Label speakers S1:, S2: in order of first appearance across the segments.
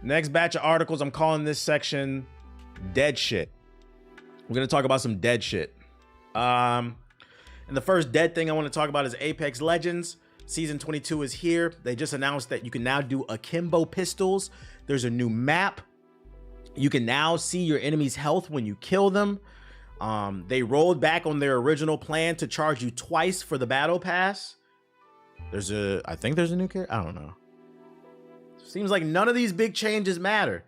S1: Next batch of articles, I'm calling this section dead shit. We're going to talk about some dead shit. And the first dead thing I want to talk about is Apex Legends. Season 22 is here. They just announced that you can now do akimbo pistols. There's a new map. You can now see your enemy's health when you kill them. They rolled back on their original plan to charge you twice for the battle pass. I think there's a new character. I don't know. Seems like none of these big changes matter.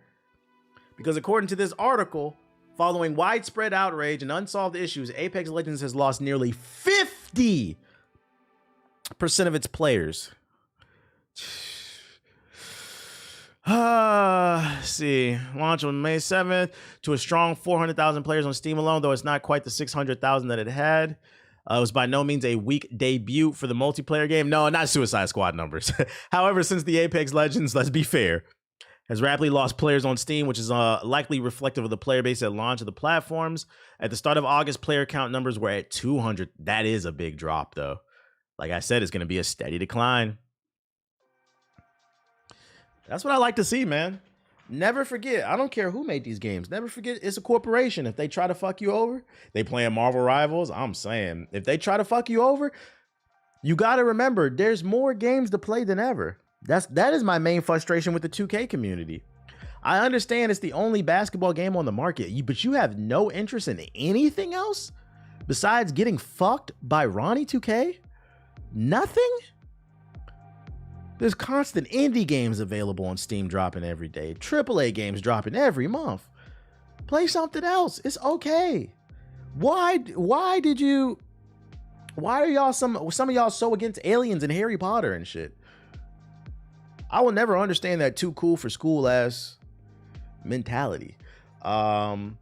S1: Because according to this article, following widespread outrage and unsolved issues, Apex Legends has lost nearly 50% of its players. See, launch on May 7th to a strong 400,000 players on Steam alone, though it's not quite the 600,000 that it had. It was by no means a weak debut for the multiplayer game. No, not Suicide Squad numbers. However, since the Apex Legends, let's be fair, has rapidly lost players on Steam, which is likely reflective of the player base at launch of the platforms. At the start of August, player count numbers were at 200. That is a big drop, though. Like I said, it's going to be a steady decline. That's what I like to see, man. Never forget. I don't care who made these games. Never forget it's a corporation. If they try to fuck you over, they playing Marvel Rivals. I'm saying, if they try to fuck you over, you got to remember there's more games to play than ever. That is my main frustration with the 2K community. I understand it's the only basketball game on the market, but you have no interest in anything else besides getting fucked by Ronnie 2K? Nothing? There's constant indie games available on Steam dropping every day. AAA games dropping every month. Play something else. It's okay. Why are y'all some of y'all so against aliens and Harry Potter and shit? I will never understand that too cool for school ass mentality. 2K's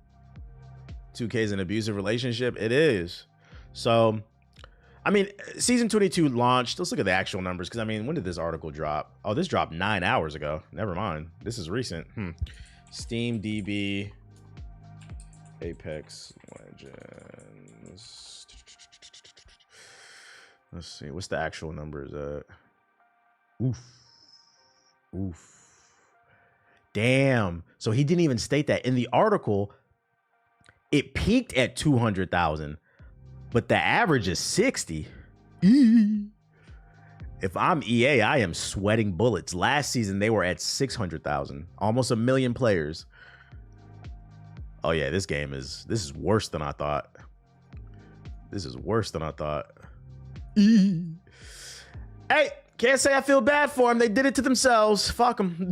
S1: an abusive relationship. It is. So I mean, season 22 launched. Let's look at the actual numbers. Because, I mean, when did this article drop? Oh, this dropped 9 hours ago. Never mind. This is recent. Steam DB Apex Legends. Let's see. What's the actual numbers? Oof. Damn. So he didn't even state that. In the article, it peaked at 200,000. But the average is 60. If I'm EA, I am sweating bullets. Last season, they were at 600,000. Almost 1 million players. Oh, yeah, this is worse than I thought. This is worse than I thought. Hey, can't say I feel bad for them. They did it to themselves. Fuck them.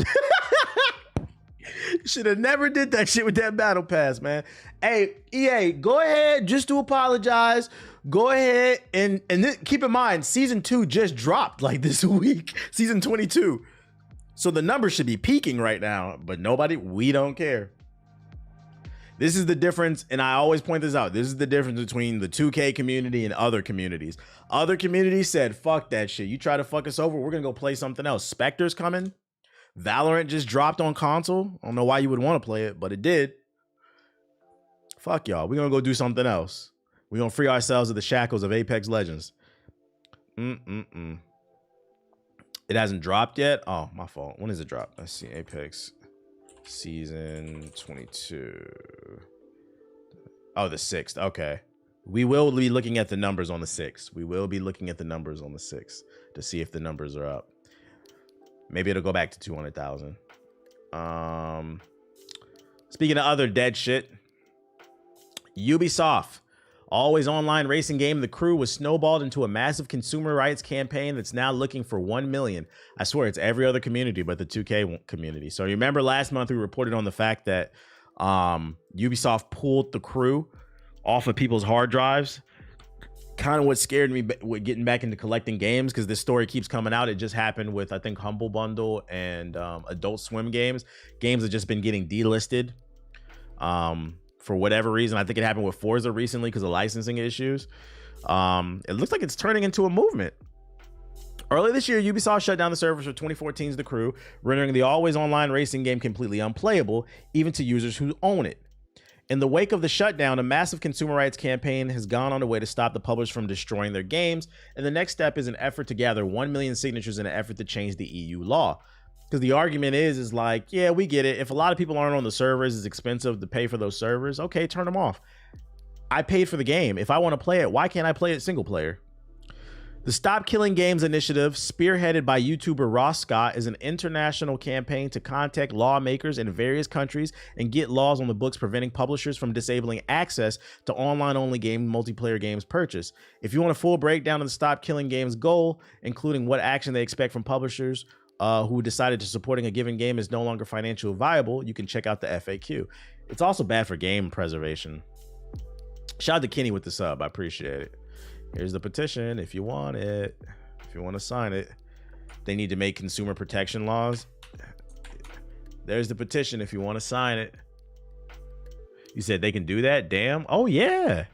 S1: Should have never did that shit with that battle pass, man. Hey, EA, go ahead, just to apologize. Go ahead and keep in mind, season 2 just dropped like this week, season 22. So the numbers should be peaking right now, but we don't care. This is the difference, and I always point this out. This is the difference between the 2K community and other communities. Other communities said, fuck that shit. You try to fuck us over, we're gonna go play something else. Spectre's coming. Valorant just dropped on console. I don't know why you would want to play it, but it did. Fuck y'all. We're going to go do something else. We're going to free ourselves of the shackles of Apex Legends. It hasn't dropped yet. Oh, my fault. When does it drop? Let's see. Apex Season 22. Oh, the 6th. Okay. We will be looking at the numbers on the 6th. We will be looking at the numbers on the 6th to see if the numbers are up. Maybe it'll go back to 200,000. Speaking of other dead shit, Ubisoft, always online racing game The Crew, was snowballed into a massive consumer rights campaign that's now looking for 1 million. I swear it's every other community but the 2K community. So you remember last month we reported on the fact that Ubisoft pulled The Crew off of people's hard drives. Kind of what scared me with getting back into collecting games, because this story keeps coming out. It just happened with, I think, Humble Bundle and Adult Swim games. Games have just been getting delisted for whatever reason. I think it happened with Forza recently because of licensing issues. It looks like it's turning into a movement. Earlier this year, Ubisoft shut down the servers for 2014's The Crew, rendering the always online racing game completely unplayable, even to users who own it. In the wake of the shutdown, a massive consumer rights campaign has gone on the way to stop the publishers from destroying their games, and the next step is an effort to gather 1 million signatures in an effort to change the EU law. Because the argument is like, yeah, we get it. If a lot of people aren't on the servers, it's expensive to pay for those servers. Okay, turn them off. I paid for the game. If I want to play it, why can't I play it single player? The Stop Killing Games initiative, spearheaded by YouTuber Ross Scott, is an international campaign to contact lawmakers in various countries and get laws on the books preventing publishers from disabling access to online-only multiplayer games purchase. If you want a full breakdown of the Stop Killing Games goal, including what action they expect from publishers who decided to supporting a given game is no longer financially viable, you can check out the FAQ. It's also bad for game preservation. Shout out to Kenny with the sub. I appreciate it. Here's the petition if you want it. If you want to sign it. They need to make consumer protection laws. There's the petition if you want to sign it. You said they can do that? Damn. Oh, yeah.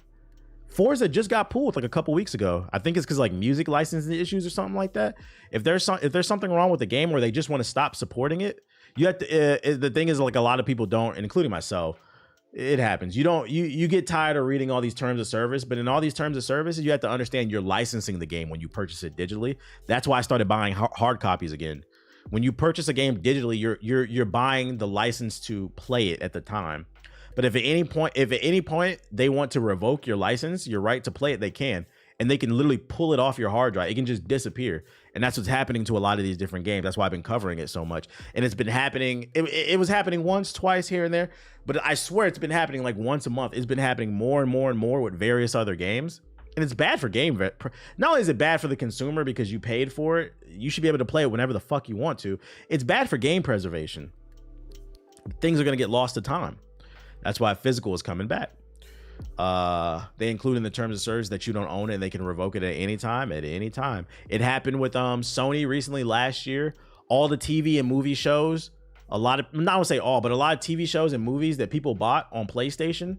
S1: Forza just got pulled like a couple weeks ago. I think it's because like music licensing issues or something like that. If there's something wrong with the game or they just want to stop supporting it, you have to. The thing is, like, a lot of people don't, including myself. It happens. You get tired of reading all these terms of service, but in all these terms of services, you have to understand you're licensing the game when you purchase it digitally. That's why I started buying hard copies again. When you purchase a game digitally, you're buying the license to play it at the time. But if at any point they want to revoke your license, your right to play it, they can. And they can literally pull it off your hard drive. It can just disappear. And that's what's happening to a lot of these different games. That's why I've been covering it so much. And it's been happening. It was happening once, twice here and there. But I swear it's been happening like once a month. It's been happening more and more and more with various other games. And it's bad for game. Not only is it bad for the consumer because you paid for it, you should be able to play it whenever the fuck you want to. It's bad for game preservation. Things are going to get lost to time. That's why physical is coming back. They include in the terms of service that you don't own it and they can revoke it at any time. It happened with Sony recently last year. All the TV and movie shows, a lot of, not to say all, but a lot of TV shows and movies that people bought on PlayStation,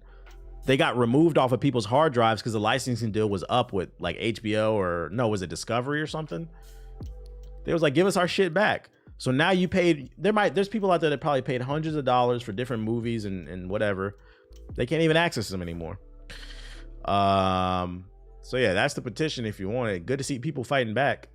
S1: they got removed off of people's hard drives because the licensing deal was up with like HBO or no, was it Discovery or something? They was like, give us our shit back. So now you paid, there's people out there that probably paid hundreds of dollars for different movies and whatever. They can't even access them anymore. So yeah, that's the petition if you want it. Good to see people fighting back.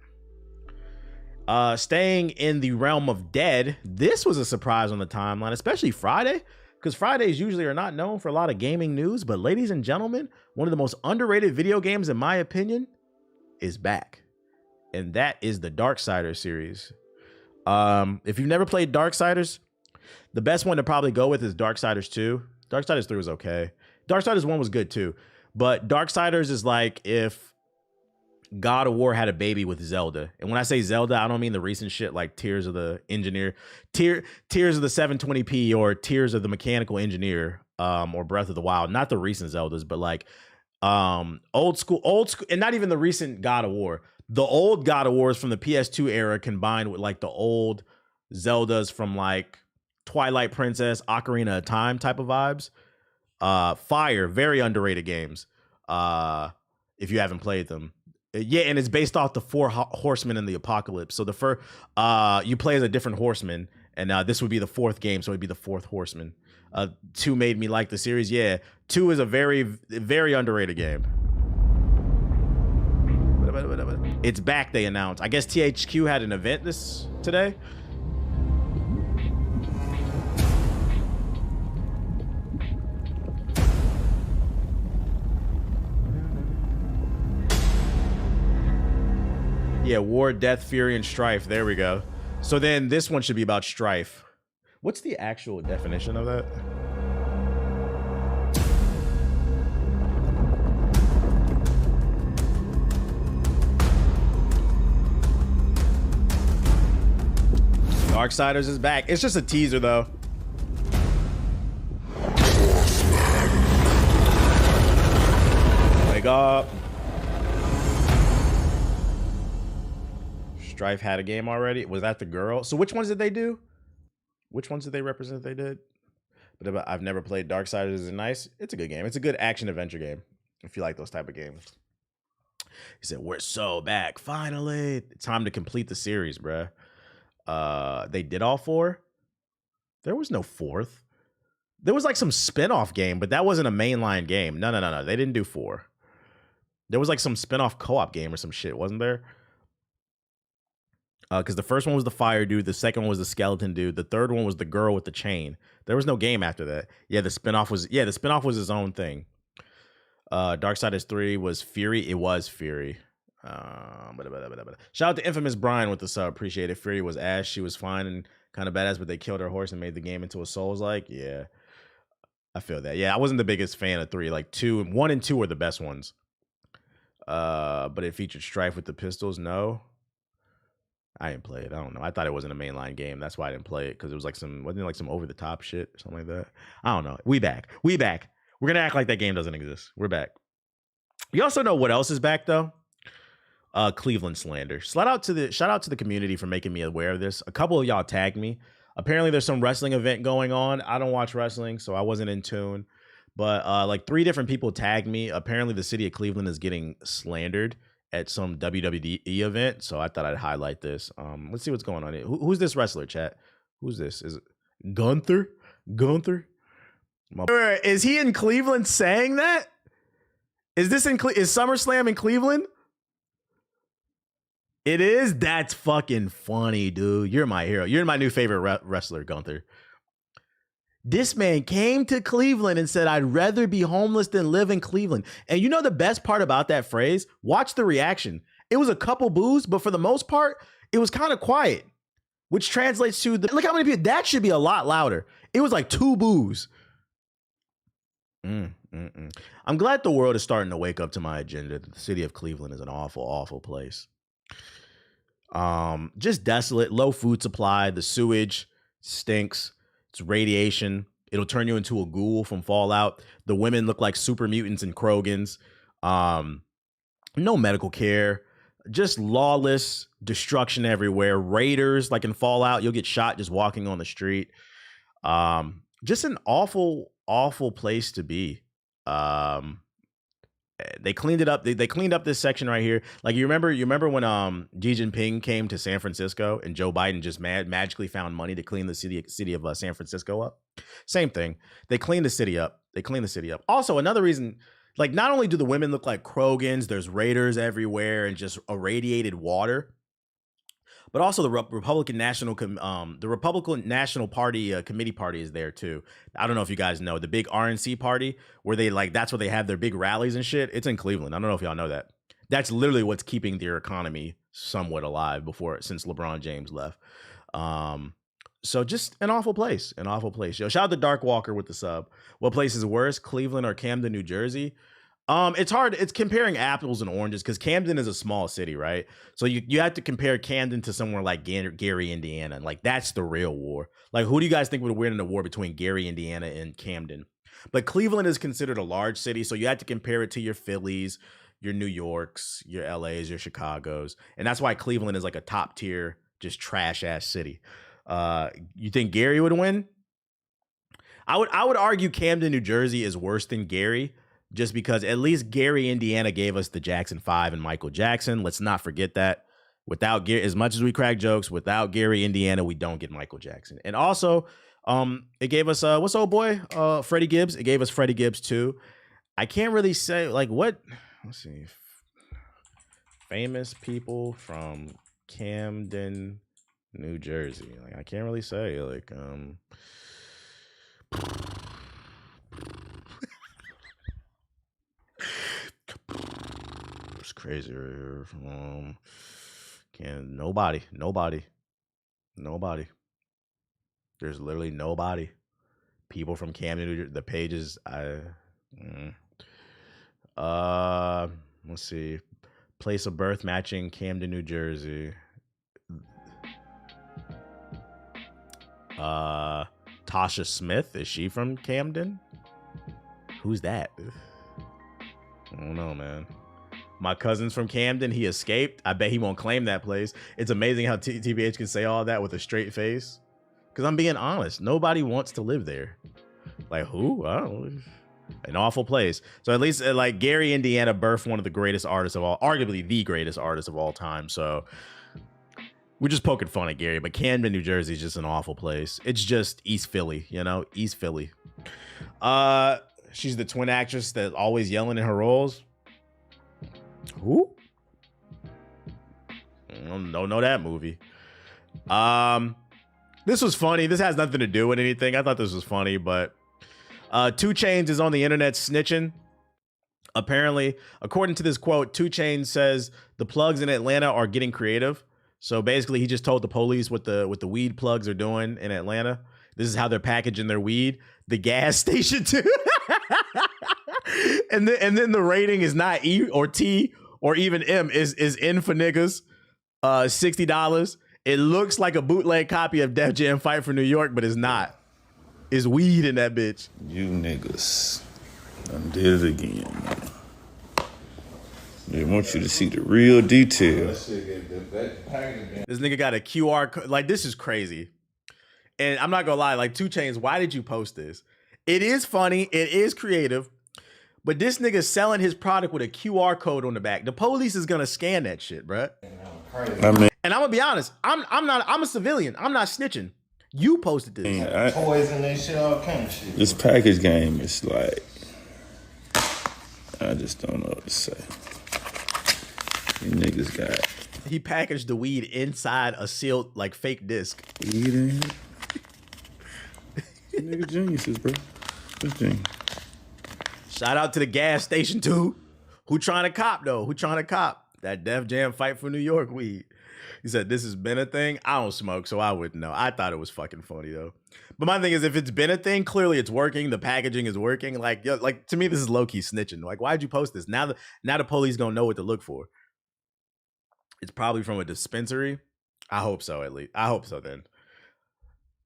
S1: Staying in the realm of dead, this was a surprise on the timeline, especially Friday, because Fridays usually are not known for a lot of gaming news. But ladies and gentlemen, one of the most underrated video games, in my opinion, is back. And that is the Darksiders series. If you've never played Darksiders, the best one to probably go with is Darksiders 2. Darksiders 3 was okay. Darksiders 1 was good too. But Darksiders is like if God of War had a baby with Zelda. And when I say Zelda, I don't mean the recent shit like Tears of the Engineer, Tears of the 720p or Tears of the Mechanical Engineer, or Breath of the Wild. Not the recent Zeldas, but like old school, and not even the recent God of War. The old God of Wars from the PS2 era combined with like the old Zeldas from like Twilight Princess, Ocarina of Time type of vibes. Fire, very underrated games. If you haven't played them. Yeah, and it's based off the 4 horsemen in the apocalypse. So the first, you play as a different horseman, and this would be the 4th game, so it'd be the 4th horseman. 2 made me like the series. Yeah, 2 is a very, very underrated game. It's back, they announced. I guess THQ had an event today. Yeah, War, Death, Fury, and Strife. There we go. So then this one should be about Strife. What's the actual definition of that? Darksiders is back. It's just a teaser though. Wake up. Strife had a game already. Was that the girl? So which ones did they do? Which ones did they represent they did? But I've never played Darksiders. Is it nice? It's a good game. It's a good action adventure game if you like those type of games. He said, we're so back. Finally. Time to complete the series, bruh. They did all 4. There was no 4th. There was like some spin-off game, but that wasn't a mainline game. No. They didn't do 4. There was like some spin-off co-op game or some shit, wasn't there? Because the first one was the fire dude, the second one was the skeleton dude, the third one was the girl with the chain. There was no game after that. Yeah, the spinoff was his own thing. Darksiders 3 was Fury. It was Fury. Shout out to Infamous Brian with the sub. Appreciate it. Fury was Ash. She was fine and kind of badass, but they killed her horse and made the game into a Souls-like. Yeah, I feel that. Yeah, I wasn't the biggest fan of 3. Like 1 and 2 were the best ones. But it featured Strife with the pistols. No, I didn't play it. I don't know. I thought it wasn't a mainline game. That's why I didn't play it, because it was like wasn't it like some over the top shit or something like that? I don't know. We back. We're gonna act like that game doesn't exist. We're back. You also know what else is back though? Cleveland slander. Shout out to the community for making me aware of this. A couple of y'all tagged me. Apparently there's some wrestling event going on. I don't watch wrestling, so I wasn't in tune. But like 3 different people tagged me. Apparently the city of Cleveland is getting slandered at some WWE event. So I thought I'd highlight this. Let's see what's going on here. Who's this wrestler, chat? Who's this? Is it Gunther? Is he in Cleveland saying that? Is SummerSlam in Cleveland? It is? That's fucking funny, dude. You're my hero. You're my new favorite wrestler, Gunther. This man came to Cleveland and said, I'd rather be homeless than live in Cleveland. And you know the best part about that phrase? Watch the reaction. It was a couple boos, but for the most part, it was kind of quiet, which translates to look how many people. That should be a lot louder. It was like 2 boos. I'm glad the world is starting to wake up to my agenda. The city of Cleveland is an awful, awful place. Just desolate, low food supply. The sewage stinks. It's radiation. It'll turn you into a ghoul from Fallout. The women look like super mutants and Krogans. No medical care. Just lawless destruction everywhere. Raiders, like in Fallout, you'll get shot just walking on the street. Just an awful, awful place to be. They cleaned it up. They cleaned up this section right here. Like you remember when Xi Jinping came to San Francisco and Joe Biden just magically found money to clean the city of San Francisco up. Same thing. They cleaned the city up. Also, another reason, like not only do the women look like Krogans, there's raiders everywhere and just irradiated water, but also the Republican National Party committee party is there too. I don't know if you guys know the big RNC party where that's where they have their big rallies and shit. It's in Cleveland. I don't know if y'all know that. That's literally what's keeping their economy somewhat alive since LeBron James left. So just an awful place. Yo, shout out to Dark Walker with the sub. What place is worse, Cleveland or Camden, New Jersey? It's hard. It's comparing apples and oranges because Camden is a small city, right? So you have to compare Camden to somewhere like Gary, Indiana. And like, that's the real war. Like, who do you guys think would win in a war between Gary, Indiana and Camden? But Cleveland is considered a large city. So you have to compare it to your Phillies, your New Yorks, your LAs, your Chicagos. And that's why Cleveland is like a top tier, just trash ass city. You think Gary would win? I would argue Camden, New Jersey is worse than Gary. Just because at least Gary, Indiana gave us the Jackson 5 and Michael Jackson. Let's not forget that. Without Gary, as much as we crack jokes, without Gary, Indiana, we don't get Michael Jackson. And also, it gave us, what's old boy? Freddie Gibbs. It gave us Freddie Gibbs too. I can't really say, like, what? Let's see. Famous people from Camden, New Jersey. Like, I can't really say, like, it's crazy right here. Nobody. There's literally nobody. People from Camden, New Jersey. The pages. Let's see. Place of birth matching Camden, New Jersey. Tasha Smith. Is she from Camden? Who's that? I don't know, man. My cousin's from Camden. He escaped. I bet he won't claim that place. It's amazing how TBH can say all that with a straight face. Because I'm being honest. Nobody wants to live there. Like, who? I don't know. An awful place. So at least like Gary, Indiana birthed one of the greatest artists of all, arguably the greatest artist of all time. So we're just poking fun at Gary, but Camden, New Jersey is just an awful place. It's just East Philly, East Philly. She's the twin actress that's always yelling in her roles. Who? I don't know that movie. This was funny. This has nothing to do with anything. I thought this was funny, but 2 Chainz is on the internet snitching. Apparently, according to this quote, 2 Chainz says the plugs in Atlanta are getting creative. So basically, he just told the police what the weed plugs are doing in Atlanta. This is how they're packaging their weed. The gas station too. and then the rating is not E or T or even M, is N for niggas. $60. It looks like a bootleg copy of Def Jam Fight for New York, but it's not. It's weed in that bitch.
S2: You niggas done did it again, man. They want you to see the real detail.
S1: This nigga got a QR code. Like, this is crazy. And I'm not gonna lie, like, 2 Chainz, why did you post this? It is funny, it is creative, but this nigga's selling his product with a QR code on the back. The police is gonna scan that shit, bruh.
S2: I mean,
S1: and I'm gonna be honest, I'm a civilian. I'm not snitching. You posted this.
S3: Toys and that shit, all kind of shit.
S2: This package game is like, I just don't know what to say. You niggas got.
S1: He packaged the weed inside a sealed, like, fake disc.
S2: Weed in here? Nigga geniuses, bro. That's genius.
S1: Shout out to the gas station too. Who trying to cop though? Who trying to cop that Def Jam Fight for New York weed? He said this has been a thing. I don't smoke, so I wouldn't know. I thought it was fucking funny though. But my thing is, if it's been a thing, clearly it's working. The packaging is working. Like to me, this is low key snitching. Like, why'd you post this? Now the police gonna know what to look for. It's probably from a dispensary. I hope so, at least. I hope so then.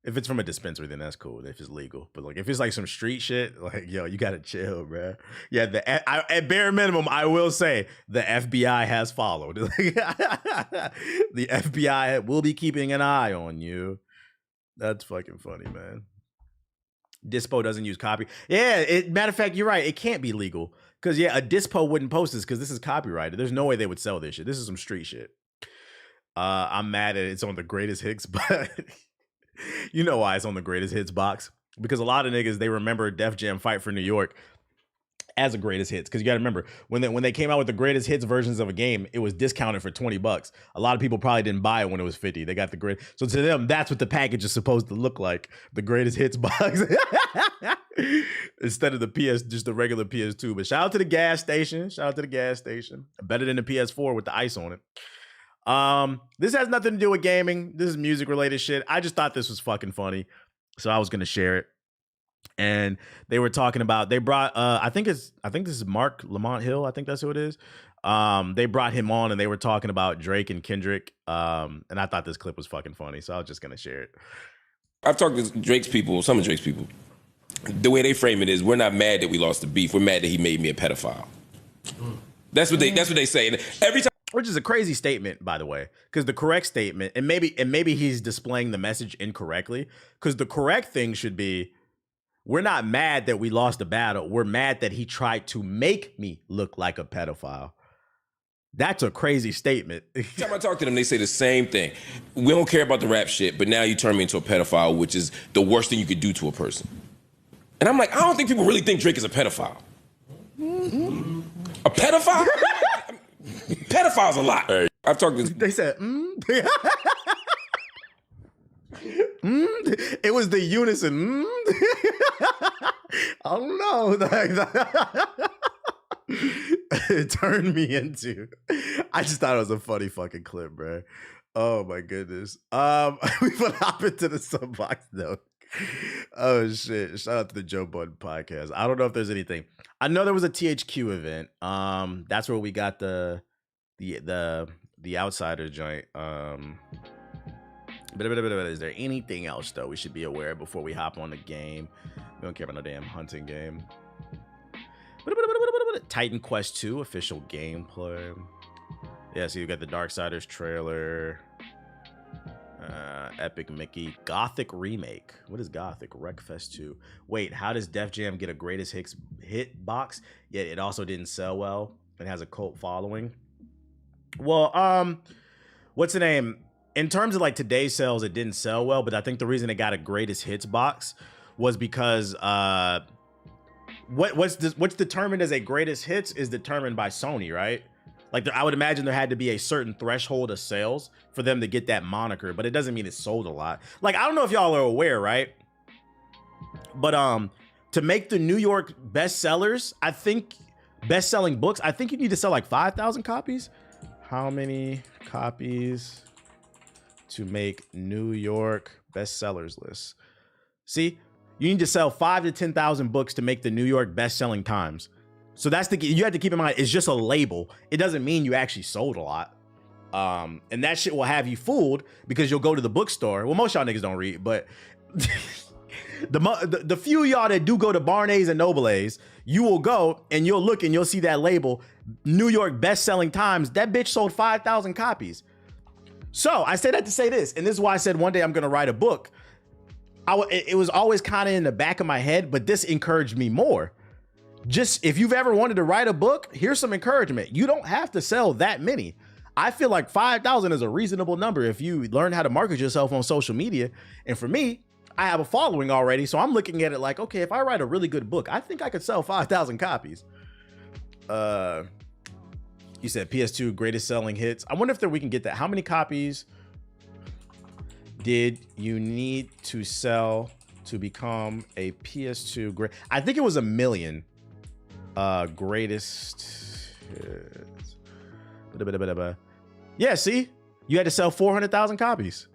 S1: If it's from a dispensary, then that's cool. If it's legal. But like, if it's like some street shit, like, yo, you gotta chill, bro. Yeah, at bare minimum, I will say the FBI has followed. The FBI will be keeping an eye on you. That's fucking funny, man. Dispo doesn't use copy. Yeah, matter of fact, you're right. It can't be legal. Because, yeah, a Dispo wouldn't post this because this is copyrighted. There's no way they would sell this shit. This is some street shit. I'm mad at it's on the greatest hits, but you know why it's on the greatest hits box? Because a lot of niggas, they remember Def Jam Fight for New York as a greatest hits. Because you got to remember, when they came out with the greatest hits versions of a game, it was discounted for $20. A lot of people probably didn't buy it when it was 50. They got the great. So to them, that's what the package is supposed to look like. The greatest hits box. Instead of just the regular PS2. But shout out to the gas station. Shout out to the gas station. Better than the PS4 with the ice on it. This has nothing to do with gaming. This is music related shit. I just thought this was fucking funny, so I was gonna share it. And they were talking about, they brought I think this is Mark Lamont Hill. I think that's who it is. They brought him on and they were talking about Drake and Kendrick. And I thought this clip was fucking funny, so I was just gonna share it.
S4: I've talked to Drake's people, some of Drake's people. The way they frame it is, we're not mad that we lost the beef. We're mad that he made me a pedophile. That's what they say. And every time.
S1: Which is a crazy statement, by the way, because the correct statement, and maybe he's displaying the message incorrectly, because the correct thing should be, we're not mad that we lost the battle. We're mad that he tried to make me look like a pedophile. That's a crazy statement.
S4: Every time I talk to them, they say the same thing. We don't care about the rap shit, but now you turn me into a pedophile, which is the worst thing you could do to a person. And I'm like, I don't think people really think Drake is a pedophile. A pedophile? Pedophiles a lot. Hey. I've talked to.
S1: They said, It was the unison. I don't know. It turned me into. I just thought it was a funny fucking clip, bro. Oh my goodness. We put hop into the subbox though. Oh shit! Shout out to the Joe Budden podcast. I don't know if there's anything. I know there was a THQ event. That's where we got the outsider joint. But is there anything else though we should be aware of before we hop on the game? We don't care about no damn hunting game. Titan Quest 2 official gameplay. Yeah, so you got the Darksiders trailer. Epic Mickey Gothic remake. What is Gothic? Wreckfest 2. Wait, how does Def Jam get a greatest hit box? Yet it also didn't sell well. It has a cult following. Well, what's the name? In terms of like today's sales, it didn't sell well, but I think the reason it got a greatest hits box was because what's determined as a greatest hits is determined by Sony, right? Like I would imagine there had to be a certain threshold of sales for them to get that moniker, but it doesn't mean it sold a lot. Like, I don't know if y'all are aware, right? But to make the New York bestsellers, I think best-selling books, I think you need to sell like 5,000 copies. How many copies to make New York bestsellers list? See, you need to sell 5,000 to 10,000 books to make the New York best-selling Times. So that's you have to keep in mind, it's just a label. It doesn't mean you actually sold a lot. And that shit will have you fooled because you'll go to the bookstore. Well, most y'all niggas don't read, but the few y'all that do go to Barnes and Nobles, you will go and you'll look and you'll see that label, New York best-selling Times. That bitch sold 5,000 copies. So I say that to say this, and this is why I said one day I'm gonna write a book. It was always kind of in the back of my head, but this encouraged me more. Just if you've ever wanted to write a book, here's some encouragement. You don't have to sell that many. I feel like 5,000 is a reasonable number if you learn how to market yourself on social media. And for me, I have a following already, so I'm looking at it like, okay, if I write a really good book, I think I could sell 5,000 copies. You said PS2 greatest selling hits. I wonder if we can get that. How many copies did you need to sell to become a PS2 great? I think it was 1 million. Greatest hits. Yeah, see, you had to sell 400,000 copies.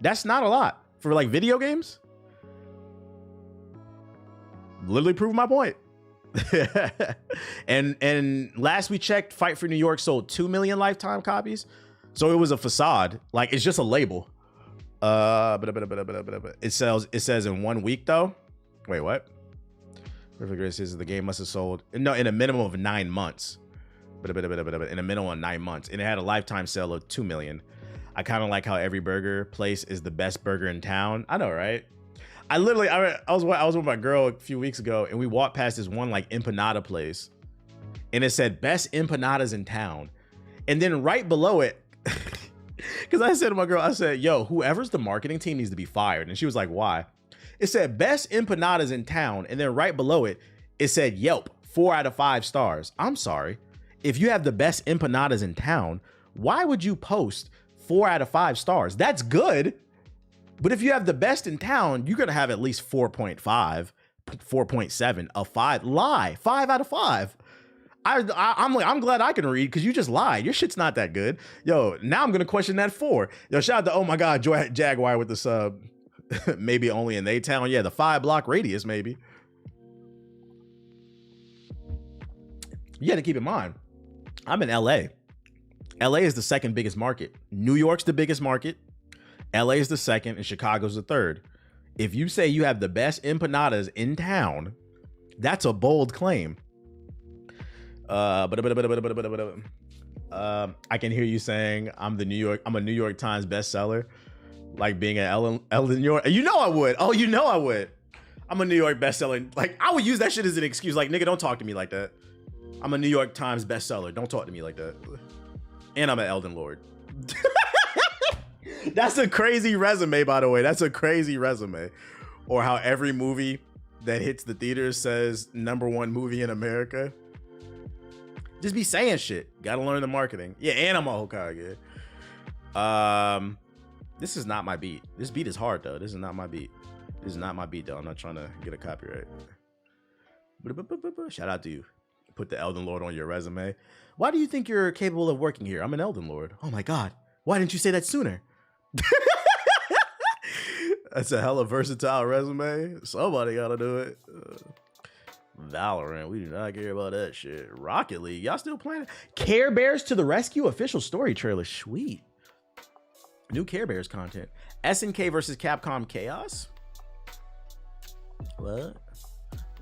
S1: That's not a lot for like video games. Literally proved my point. and last we checked, Fight for New York sold 2 million lifetime copies. So it was a facade. Like, it's just a label. It says in 1 week though. Wait, what? Perfect Grace says the game must have sold in a minimum of 9 months. In a minimum of 9 months, and it had a lifetime sale of 2 million. I kind of like how every burger place is the best burger in town. I know, right? I was with my girl a few weeks ago, and we walked past this one like empanada place, and it said best empanadas in town, and then right below it, because I said to my girl, I said, "Yo, whoever's the marketing team needs to be fired," and she was like, "Why?" It said best empanadas in town, and then right below it, it said Yelp 4 out of 5 stars. I'm sorry. If you have the best empanadas in town, why would you post 4 out of 5 stars? That's good. But if you have the best in town, you're going to have at least 4.5, 4.7, a 5. Lie. 5 out of 5. I'm glad I can read because you just lied. Your shit's not that good. Yo, now I'm going to question that 4. Yo, shout out to, oh my God, Jaguar with the sub. Maybe only in A-Town. Yeah, the 5-block radius, maybe. You got to keep in mind, I'm in LA. LA is the second biggest market. New York's the biggest market. LA is the second, and Chicago's the third. If you say you have the best empanadas in town, that's a bold claim. I can hear you saying I'm a New York Times bestseller, like being an Ellen York. You know I would. Oh, you know I would. I'm a New York bestseller. Like, I would use that shit as an excuse. Like, nigga, don't talk to me like that. I'm a New York Times bestseller. Don't talk to me like that. And I'm an Elden Lord. That's a crazy resume, by the way. That's a crazy resume. Or how every movie that hits the theaters says #1 movie in America. Just be saying shit. Gotta learn the marketing. Yeah, and I'm a Hokage. This is not my beat. This beat is hard, though. This is not my beat. This is not my beat, though. I'm not trying to get a copyright. Shout out to you. Put the Elden Lord on your resume. Why do you think you're capable of working here? I'm an Elden Lord. Oh my God. Why didn't you say that sooner? That's a hella versatile resume. Somebody gotta do it. Valorant, we do not care about that shit. Rocket League, y'all still playing? Care Bears to the Rescue official story trailer. Sweet. New Care Bears content. SNK versus Capcom Chaos. What?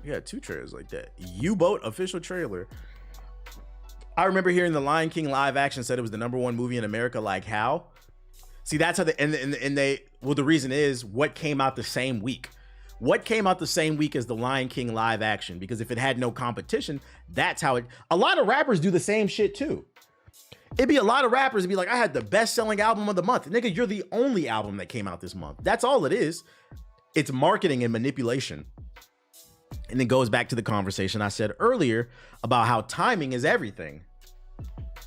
S1: We got 2 trailers like that. U-Boat official trailer. I remember hearing the Lion King live action said it was the #1 movie in America. Like how? See, that's how the reason is what came out the same week. What came out the same week as the Lion King live action? Because if it had no competition, that's how it. A lot of rappers do the same shit too. It'd be a lot of rappers be like, I had the best selling album of the month. Nigga, you're the only album that came out this month. That's all it is. It's marketing and manipulation. And it goes back to the conversation I said earlier about how timing is everything.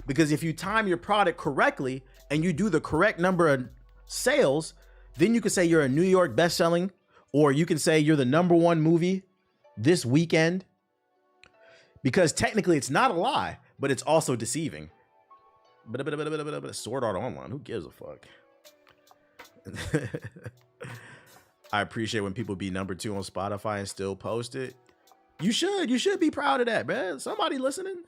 S1: Because if you time your product correctly and you do the correct number of sales, then you can say you're a New York best-selling, or you can say you're the #1 movie this weekend. Because technically it's not a lie, but it's also deceiving. Sword Art Online, who gives a fuck? I appreciate when people be #2 on Spotify and still post it. You should be proud of that, man. Somebody listening.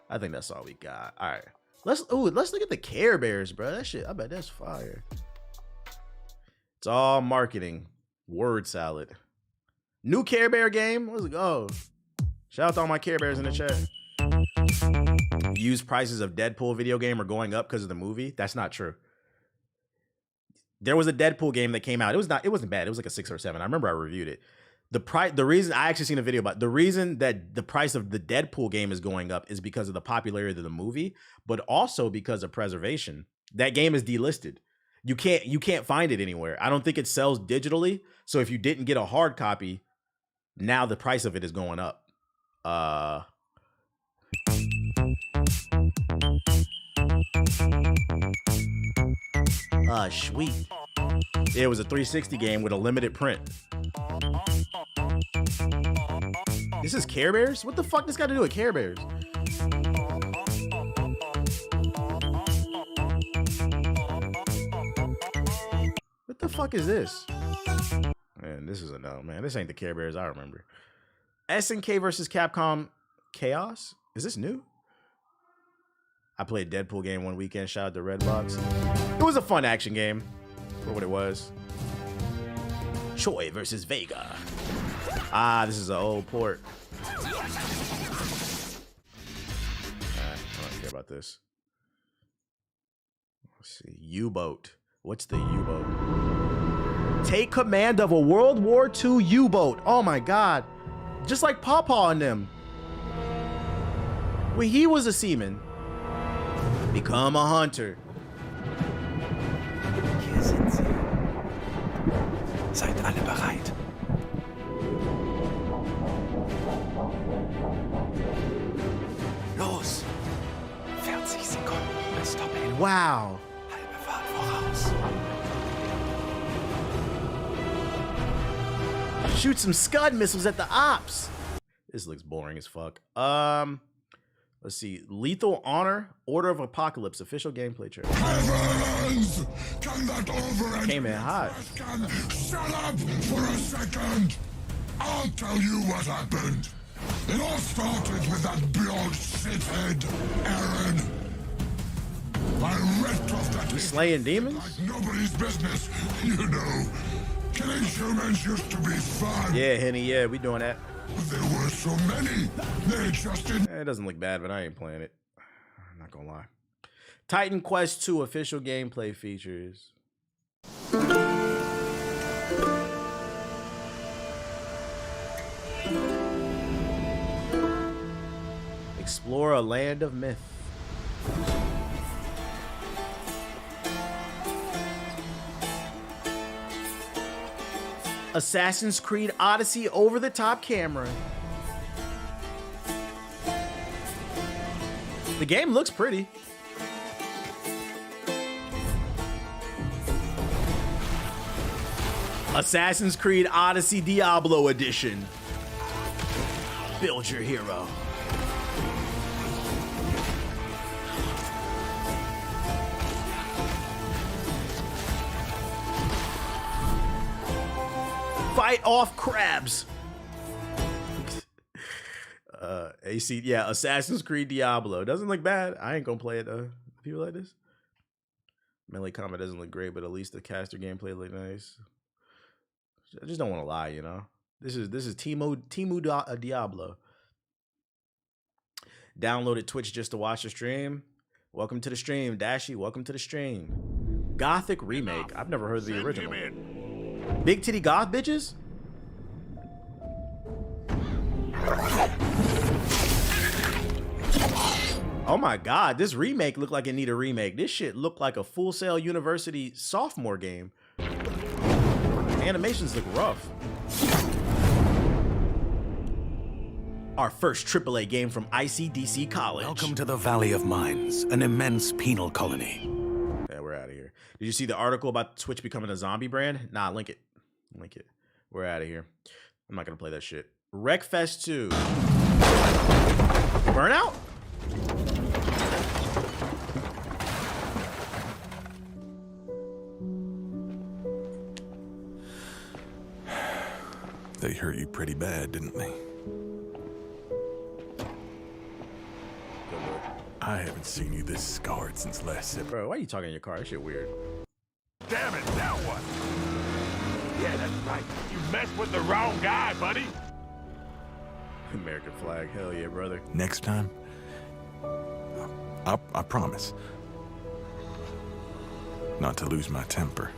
S1: I think that's all we got. All right, let's look at the Care Bears, bro. That shit, I bet that's fire. It's all marketing. Word salad. New Care Bear game. Let's go. Shout out to all my Care Bears in the chat. Used prices of Deadpool video game are going up because of the movie. That's not true. There was a Deadpool game that came out. It wasn't bad. It was like a 6 or 7. I remember I reviewed it. The reason I actually seen a video about the reason that the price of the Deadpool game is going up is because of the popularity of the movie, but also because of preservation. That game is delisted. You can't find it anywhere. I don't think it sells digitally. So if you didn't get a hard copy, now the price of it is going up. Sweet. It was a 360 game with a limited print. This is Care Bears? What the fuck this got to do with Care Bears? What the fuck is this? Man, this is a no, man. This ain't the Care Bears I remember. SNK versus Capcom Chaos? Is this new? I played Deadpool game one weekend. Shout out to Redbox. It was a fun action game for what it was. Choi versus Vega. Ah, this is an old port. I don't care about this. Let's see. U-boat. What's the U-boat? Take command of a World War II U-boat. Oh my God. Just like Pawpaw and them. When he was a seaman. Become a hunter.
S5: Hier sind sie. Seid alle bereit. Los. 40 Sekunden bis Doppel.
S1: Wow.
S5: Halbe Fahrt voraus.
S1: Shoot some Scud missiles at the ops. This looks boring as fuck. Let's see. Lethal Honor, Order of Apocalypse, official gameplay trailer.
S6: Heavens! Can that over
S1: Came in hot.
S6: Shut up for a second! I'll tell you what happened. It all started with that blonde shithead, Aaron. I ripped off that
S1: You slaying demons?
S6: like nobody's business, you know. Killing humans used to be fun.
S1: Yeah, Henny, yeah, we doing that.
S6: There were so many. They just didn't.
S1: It doesn't look bad, but I ain't playing it. I'm not gonna lie. Titan Quest 2 official gameplay features. Explore a land of myth. Assassin's Creed Odyssey over-the-top camera. The game looks pretty. Assassin's Creed Odyssey Diablo Edition. Build your hero. Fight off crabs. AC, yeah, Assassin's Creed Diablo. Doesn't look bad. I ain't gonna play it though. People like this. Melee combat doesn't look great, but at least the caster gameplay look nice. I just don't want to lie, you know. This is Timu Diablo. Downloaded Twitch just to watch the stream. Welcome to the stream, Dashy. Welcome to the stream. Gothic remake. I've never heard of the original. Big titty goth bitches? Oh my God, this remake looked like it need a remake. This shit looked like a Full Sail University sophomore game. Animations look rough. our first AAA game from ICDC College.
S7: Welcome to the Valley of Mines, an immense penal colony.
S1: Yeah, we're out of here. Did you see the article about Twitch becoming a zombie brand? Nah, link it. Link it. We're out of here. I'm not going to play that shit. Wreckfest 2. Burnout?
S7: They hurt you pretty bad, didn't they? I haven't seen you this scarred since last September.
S1: Bro, why are you talking in your car? That shit weird.
S8: Damn it, now what? Yeah, that's right. You messed with the wrong guy, buddy.
S1: American flag. Hell yeah, brother.
S7: Next time, I promise not to lose my temper.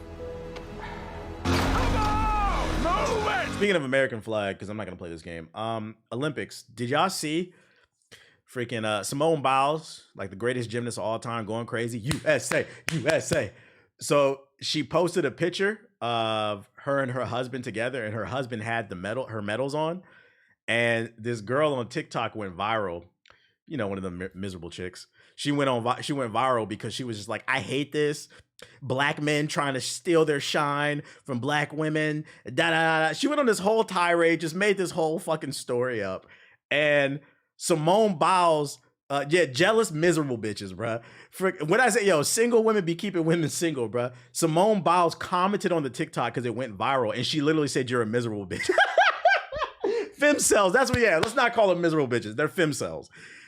S8: Come on! Move it!
S1: Speaking of American flag, because I'm not going to play this game. Olympics. Did y'all see freaking Simone Biles, like the greatest gymnast of all time, going crazy? USA, USA. So she posted a picture of her and her husband together, and her husband had her medals on. And this girl on TikTok went viral. You know, one of the miserable chicks. She went viral because she was just like, I hate this. Black men trying to steal their shine from black women. Da, da, da, da. She went on this whole tirade, just made this whole fucking story up. And Simone Biles, jealous, miserable bitches, bruh. When I say, single women be keeping women single, bruh. Simone Biles commented on the TikTok because it went viral, and she literally said, you're a miserable bitch. Femcells, that's what, let's not call them miserable bitches. They're femcells.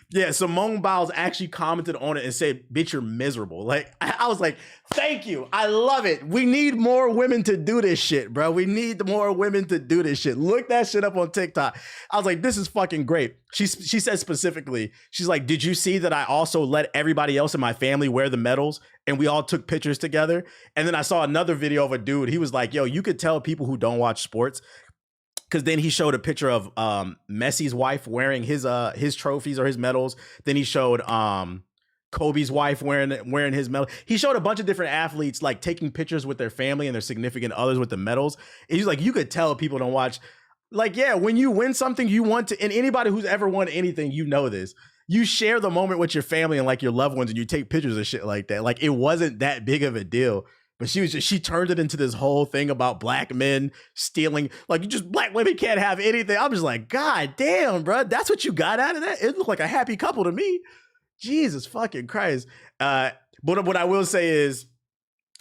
S1: Yeah, Simone Biles actually commented on it and said, bitch, you're miserable. Like, I was like, thank you. I love it. We need more women to do this shit, bro. We need more women to do this shit. Look that shit up on TikTok. I was like, this is fucking great. She said specifically, she's like, did you see that I also let everybody else in my family wear the medals and we all took pictures together? And then I saw another video of a dude. He was like, yo, you could tell people who don't watch sports, because then he showed a picture of Messi's wife wearing his trophies or his medals. Then he showed Kobe's wife wearing his medal. He showed a bunch of different athletes like taking pictures with their family and their significant others with the medals. And he's like, you could tell people don't watch. Like, yeah, when you win something, you want to, and anybody who's ever won anything, you know this. You share the moment with your family and like your loved ones, and you take pictures of shit like that. Like, it wasn't that big of a deal. But she turned it into this whole thing about black men stealing. Like, black women can't have anything. I'm just like, God damn, bro. That's what you got out of that? It looked like a happy couple to me. Jesus fucking Christ. But what I will say is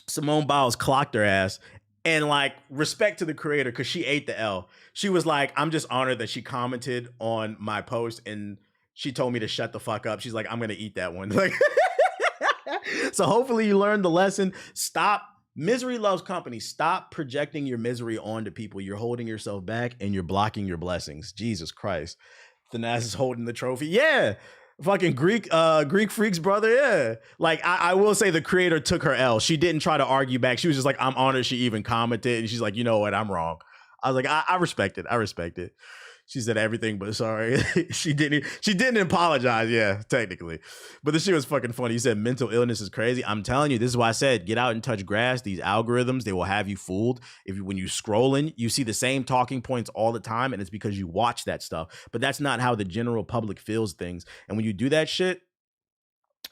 S1: Simone Biles clocked her ass. And like, respect to the creator, because she ate the L. She was like, I'm just honored that she commented on my post and she told me to shut the fuck up. She's like, I'm going to eat that one. Like, so hopefully you learned the lesson. Stop. Misery loves company. Stop projecting your misery onto people. You're holding yourself back and you're blocking your blessings. Jesus Christ. Thanas is holding the trophy. Yeah. Fucking Greek freaks, brother. Yeah. Like, I will say the creator took her L. She didn't try to argue back. She was just like, I'm honored she even commented. And she's like, you know what? I'm wrong. I was like, I respect it. I respect it. She said everything but sorry. She didn't apologize. Yeah, technically. But the shit was fucking funny. You said mental illness is crazy. I'm telling you, this is why I said get out and touch grass. These algorithms, they will have you fooled. When you scrolling, you see the same talking points all the time, and it's because you watch that stuff. But that's not how the general public feels things. And when you do that shit,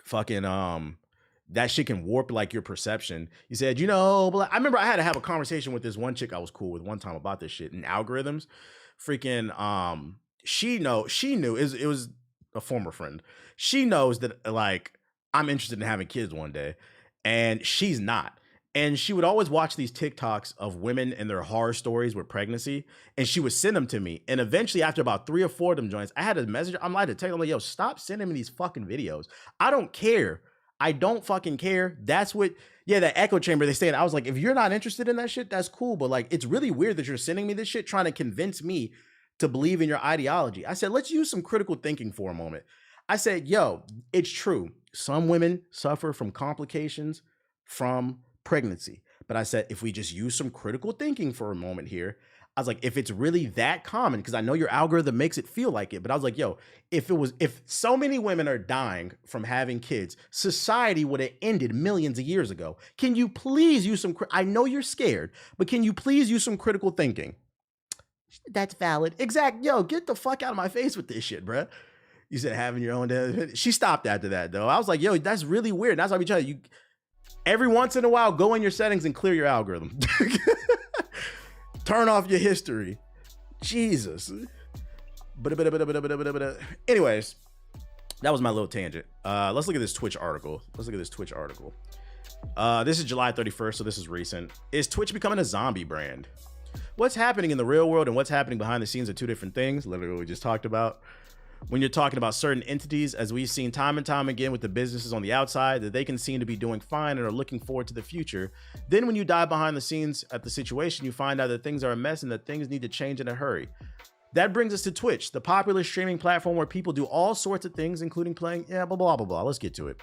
S1: fucking that shit can warp like your perception. You said, I remember I had to have a conversation with this one chick I was cool with one time about this shit and algorithms. Freaking she knew it was a former friend. She knows that like I'm interested in having kids one day, and she's not. And she would always watch these TikToks of women and their horror stories with pregnancy, and she would send them to me. And eventually, after about 3 or 4 of them joints, I had a message. I'm like to tell them, yo, stop sending me these fucking videos. I don't care. I don't fucking care. That's what. Yeah, that echo chamber, they said. I was like, if you're not interested in that shit, that's cool. But like, it's really weird that you're sending me this shit trying to convince me to believe in your ideology. I said, let's use some critical thinking for a moment. I said, yo, it's true. Some women suffer from complications from pregnancy. But I said, if we just use some critical thinking for a moment here, I was like, if it's really that common, because I know your algorithm makes it feel like it, but I was like, yo, if so many women are dying from having kids, society would have ended millions of years ago. Can you please use some, I know you're scared, but can you please use some critical thinking? That's valid. Exact. Yo, get the fuck out of my face with this shit, bruh. You said having your own. She stopped after that, though. I was like, yo, that's really weird. That's why we try to, every once in a while, go in your settings and clear your algorithm. Turn off your history. Jesus. Anyways, that was my little tangent. Let's look at this Twitch article. This is July 31st, so this is recent. Is Twitch becoming a zombie brand? What's happening in the real world and what's happening behind the scenes are two different things, literally what we just talked about. When you're talking about certain entities, as we've seen time and time again with the businesses on the outside, that they can seem to be doing fine and are looking forward to the future. Then when you dive behind the scenes at the situation, you find out that things are a mess and that things need to change in a hurry. That brings us to Twitch, the popular streaming platform where people do all sorts of things, including playing, blah, blah, blah, blah. Let's get to it.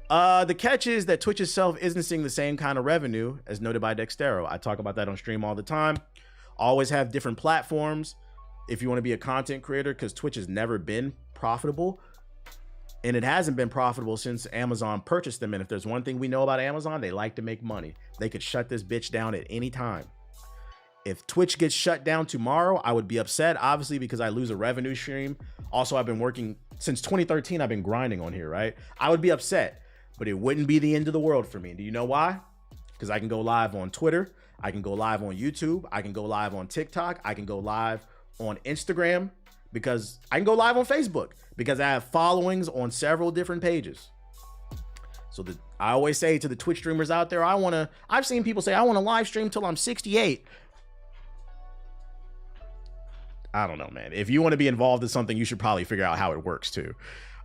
S1: The catch is that Twitch itself isn't seeing the same kind of revenue as noted by Dextero. I talk about that on stream all the time. Always have different platforms if you want to be a content creator, because Twitch has never been profitable. And it hasn't been profitable since Amazon purchased them. And if there's one thing we know about Amazon, they like to make money. They could shut this bitch down at any time. If Twitch gets shut down tomorrow, I would be upset, obviously, because I lose a revenue stream. Also, I've been working since 2013. I've been grinding on here, right? I would be upset, but it wouldn't be the end of the world for me. Do you know why? Because I can go live on Twitter. I can go live on YouTube. I can go live on TikTok. I can go live on Instagram, because I can go live on Facebook because I have followings on several different pages. So I always say to the Twitch streamers out there, I've seen people say, I want to live stream till I'm 68. I don't know, man. If you want to be involved in something, you should probably figure out how it works too.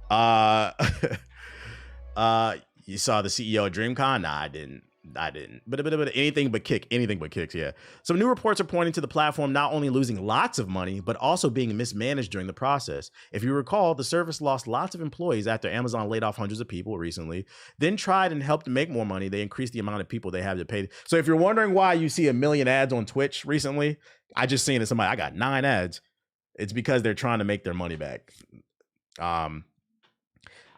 S1: You saw the CEO of DreamCon? Nah, I didn't. But anything but kicks, yeah. Some new reports are pointing to the platform not only losing lots of money, but also being mismanaged during the process. If you recall, the service lost lots of employees after Amazon laid off hundreds of people recently, then tried and helped to make more money. They increased the amount of people they have to pay. So if you're wondering why you see 1 million ads on Twitch recently, I just seen it. Somebody, I got 9 ads. It's because they're trying to make their money back.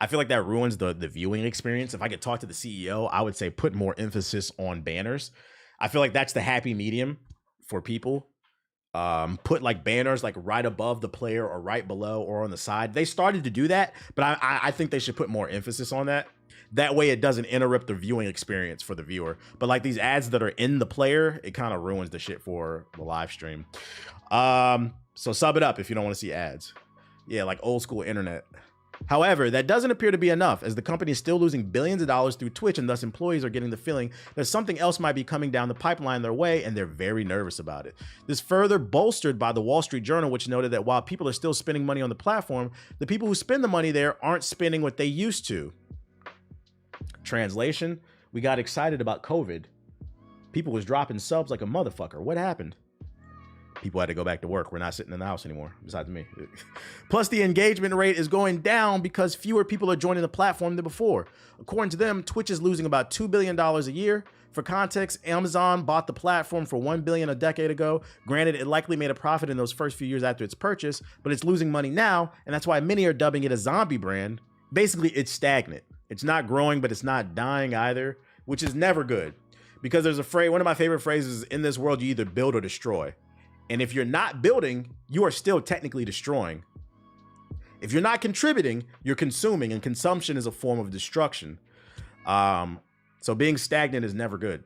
S1: I feel like that ruins the viewing experience. If I could talk to the CEO, I would say put more emphasis on banners. I feel like that's the happy medium for people. Put like banners like right above the player or right below or on the side. They started to do that, but I think they should put more emphasis on that. That way it doesn't interrupt the viewing experience for the viewer. But like these ads that are in the player, it kind of ruins the shit for the live stream. So sub it up if you don't want to see ads. Yeah, like old school internet. However, that doesn't appear to be enough, as the company is still losing billions of dollars through Twitch, and thus employees are getting the feeling that something else might be coming down the pipeline their way, and they're very nervous about it. This further bolstered by the Wall Street Journal, which noted that while people are still spending money on the platform, the people who spend the money there aren't spending what they used to. Translation, we got excited about COVID. People was dropping subs like a motherfucker. What happened? People had to go back to work. We're not sitting in the house anymore, besides me. Plus, the engagement rate is going down because fewer people are joining the platform than before. According to them, Twitch is losing about $2 billion a year. For context, Amazon bought the platform for $1 billion a decade ago. Granted, it likely made a profit in those first few years after its phrase, but it's losing money now, and that's why many are dubbing it a zombie brand. Basically, it's stagnant. It's not growing, but it's not dying either, which is never good. Because there's a phrase, one of my favorite phrases, in this world, you either build or destroy. And if you're not building, you are still technically destroying. If you're not contributing, you're consuming, and consumption is a form of destruction. So being stagnant is never good.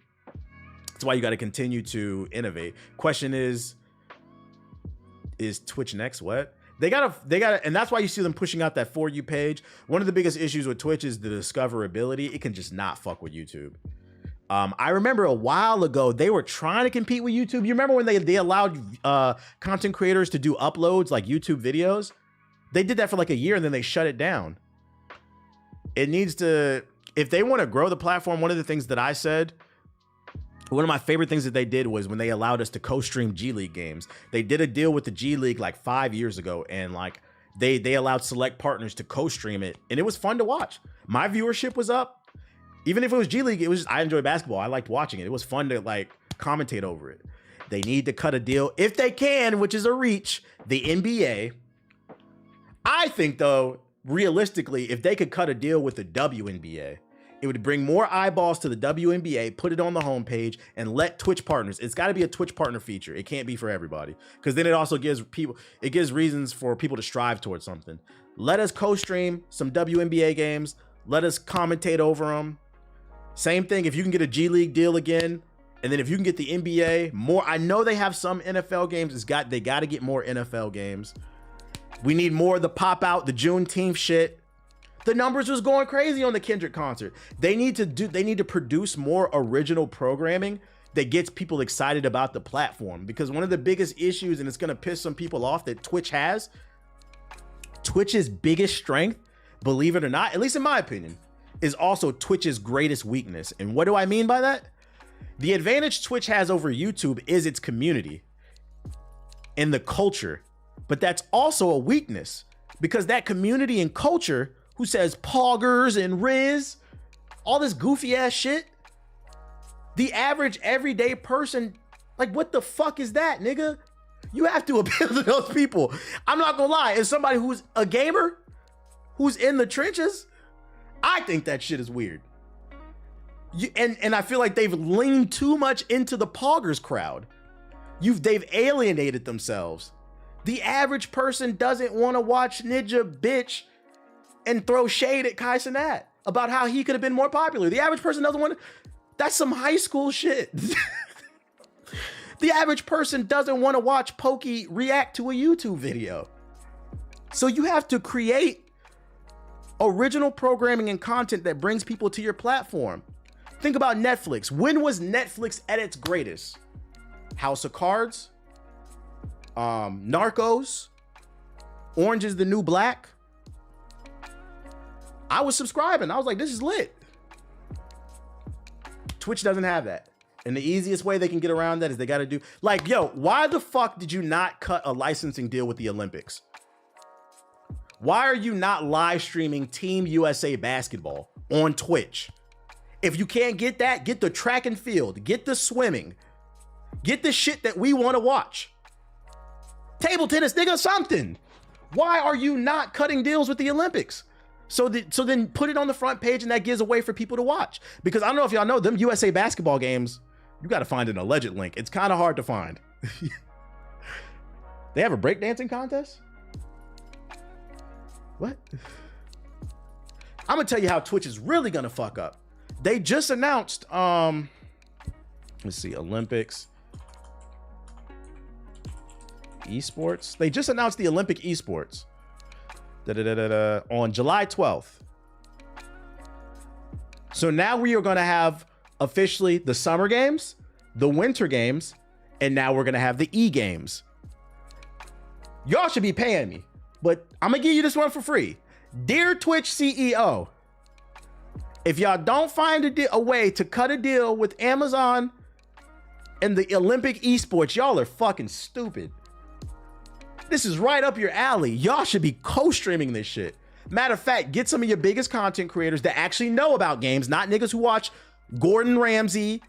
S1: That's why you got to continue to innovate. Question is Twitch next? What? They gotta, and that's why you see them pushing out that For You page. One of the biggest issues with Twitch is the discoverability. It can just not fuck with YouTube. I remember a while ago, they were trying to compete with YouTube. You remember when they allowed content creators to do uploads like YouTube videos? They did that for like a year and then they shut it down. It needs to, if they want to grow the platform, one of the things that I said, one of my favorite things that they did was when they allowed us to co-stream G League games. They did a deal with the G League like 5 years ago, and like they allowed select partners to co-stream it, and it was fun to watch. My viewership was up. Even if it was G League, I enjoy basketball. I liked watching it. It was fun to like commentate over it. They need to cut a deal if they can, which is a reach, the NBA. I think though, realistically, if they could cut a deal with the WNBA, It would bring more eyeballs to the WNBA, put it on the homepage, and let Twitch partners. It's got to be a Twitch partner feature. It can't be for everybody, because then it also gives reasons for people to strive towards something. Let us co-stream some WNBA games. Let us commentate over them. Same thing. If you can get a G League deal again, and then if you can get the NBA more, I know they have some NFL games. They got to get more NFL games. We need more of the pop out, the Juneteenth shit. The numbers was going crazy on the Kendrick concert. They need to produce more original programming that gets people excited about the platform, because one of the biggest issues, and it's going to piss some people off, that Twitch's biggest strength, believe it or not, at least in my opinion, is also Twitch's greatest weakness. And what do I mean by that? The advantage Twitch has over YouTube is its community and the culture, but that's also a weakness, because that community and culture, who says poggers and Riz, all this goofy ass shit, the average everyday person, like, what the fuck is that, nigga? You have to appeal to those people. I'm not gonna lie, as somebody who's a gamer, who's in the trenches, I think that shit is weird. And I feel like they've leaned too much into the poggers crowd. They've alienated themselves. The average person doesn't want to watch Ninja bitch and throw shade at Kai Cenat about how he could have been more popular. The average person doesn't want to. That's some high school shit. The average person doesn't want to watch Pokey react to a YouTube video. So you have to create original programming and content that brings people to your platform. Think about Netflix. When was Netflix at its greatest? House of Cards, Narcos, Orange is the New Black. I was subscribing. I was like, this is lit. Twitch doesn't have that. And the easiest way they can get around that is they got to do, like, yo, why the fuck did you not cut a licensing deal with the Olympics? Why are you not live streaming Team USA basketball on Twitch? If you can't get that, get the track and field, get the swimming, get the shit that we want to watch. Table tennis, nigga, something. Why are you not cutting deals with the Olympics? So then put it on the front page, and that gives a way for people to watch. Because I don't know if y'all know, them USA basketball games, you got to find an alleged link. It's kind of hard to find. They have a breakdancing contest? What? I'm gonna tell you how Twitch is really gonna fuck up. They just announced, let's see, Olympics, Esports. They just announced the Olympic Esports on July 12th. So now we are going to have officially the Summer Games, the Winter Games, and now we're going to have the E-Games. Y'all should be paying me, but I'm going to give you this one for free. Dear Twitch CEO, if y'all don't find a way to cut a deal with Amazon and the Olympic Esports, y'all are fucking stupid. This is right up your alley. Y'all should be co-streaming this shit. Matter of fact, get some of your biggest content creators that actually know about games, not niggas who watch Gordon Ramsay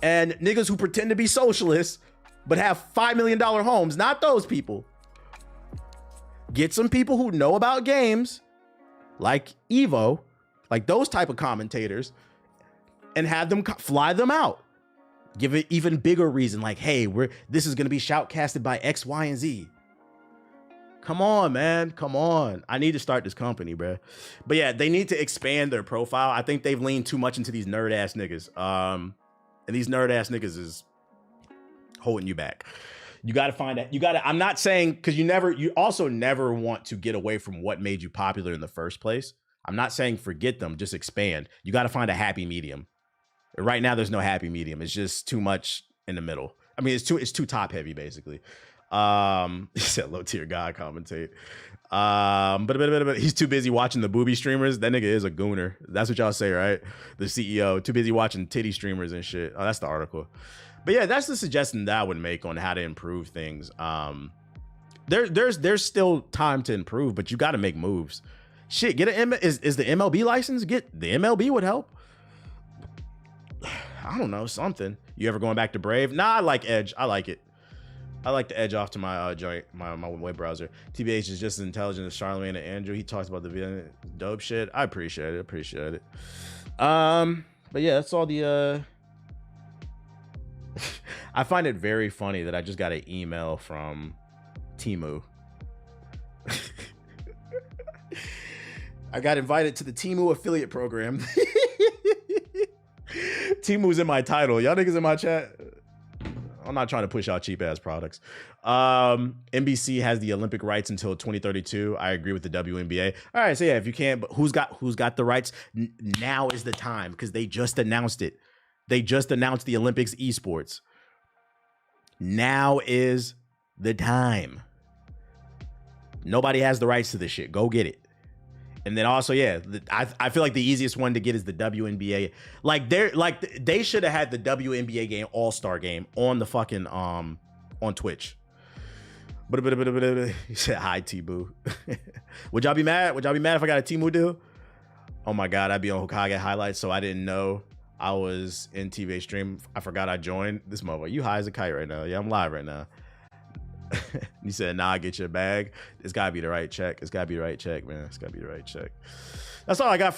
S1: and niggas who pretend to be socialists but have $5 million homes. Not those people. Get some people who know about games, like Evo, like those type of commentators, and have them fly them out. Give it even bigger reason, like, hey, this is gonna be shoutcasted by X, Y, and Z. Come on, man. Come on. I need to start this company, bro. But yeah, they need to expand their profile. I think they've leaned too much into these nerd ass niggas. And these nerd ass niggas is holding you back. You got to find that. I'm not saying, because you also never want to get away from what made you popular in the first place. I'm not saying forget them, just expand. You got to find a happy medium. Right now, there's no happy medium. It's just too much in the middle. I mean, it's too top heavy, basically. He said low tier guy commentate. But he's too busy watching the booby streamers. That nigga is a gooner. That's what y'all say, right? The CEO too busy watching titty streamers and shit. Oh, that's the article. But yeah, that's the suggestion that I would make on how to improve things. There's still time to improve, but you got to make moves. Shit, get is the MLB license? Get the MLB would help. I don't know, something. You ever going back to Brave? Nah, I like Edge. I like it. I like the Edge off to my joint, my web browser. TBH is just as intelligent as Charlemagne and Andrew. He talks about the dope shit. I appreciate it. But yeah, that's all the I find it very funny that I just got an email from Temu. I got invited to the Temu affiliate program. Temu's in my title. Y'all niggas in my chat. I'm not trying to push out cheap ass products. NBC has the Olympic rights until 2032. I agree with the WNBA. All right, so yeah, if you can, but who's got the rights? Now is the time because they just announced it. They just announced the Olympics esports. Now is the time. Nobody has the rights to this shit. Go get it. And then also, yeah, I feel like the easiest one to get is the WNBA. They should have had the WNBA game All-Star game on the fucking on Twitch. He said hi, T-Boo. Would y'all be mad? Would y'all be mad if I got a Temu deal? Oh my god, I'd be on Hokage highlights, so I didn't know I was in TVA stream. I forgot I joined. This motherfucker, you high as a kite right now. Yeah, I'm live right now. You said, nah, get your bag. It's gotta be the right check. It's gotta be the right check, man. It's gotta be the right check. That's all I got for you.